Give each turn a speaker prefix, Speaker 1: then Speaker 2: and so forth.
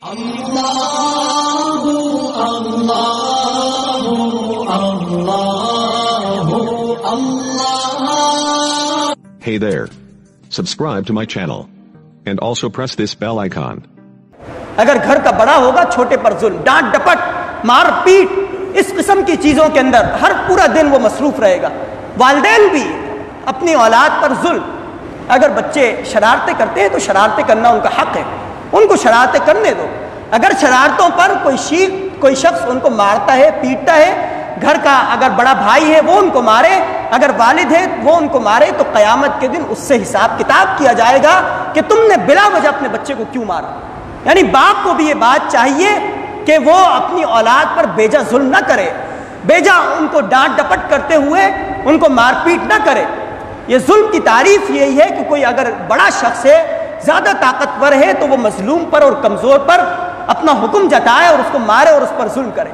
Speaker 1: Hey there. Subscribe to my channel. And also press this bell icon.
Speaker 2: اگر گھر کا بڑا ہوگا چھوٹے پر ظلم، ڈانٹ ڈپٹ، مار پیٹ، اس قسم کی چیزوں کے اندر ہر پورا دن وہ مصروف رہے گا۔ والدین بھی اپنی اولاد پر ظلم، اگر بچے شرارتیں کرتے ہیں تو شرارتیں کرنا ان کا حق ہے، ان کو شرارتیں کرنے دو۔ اگر شرارتوں پر کوئی شخص ان کو مارتا ہے، پیٹتا ہے، گھر کا اگر بڑا بھائی ہے وہ ان کو مارے، اگر والد ہے وہ ان کو مارے، تو قیامت کے دن اس سے حساب کتاب کیا جائے گا کہ تم نے بلا وجہ اپنے بچے کو کیوں مارا۔ یعنی باپ کو بھی یہ بات چاہیے کہ وہ اپنی اولاد پر بیجا ظلم نہ کرے، بیجا ان کو ڈانٹ ڈپٹ کرتے ہوئے ان کو مار پیٹ نہ کرے۔ یہ ظلم کی تعریف یہی ہے کہ کوئی اگر بڑا شخص ہے، زیادہ طاقتور ہے، تو وہ مظلوم پر اور کمزور پر اپنا حکم جتائے اور اس کو مارے اور اس پر ظلم کرے۔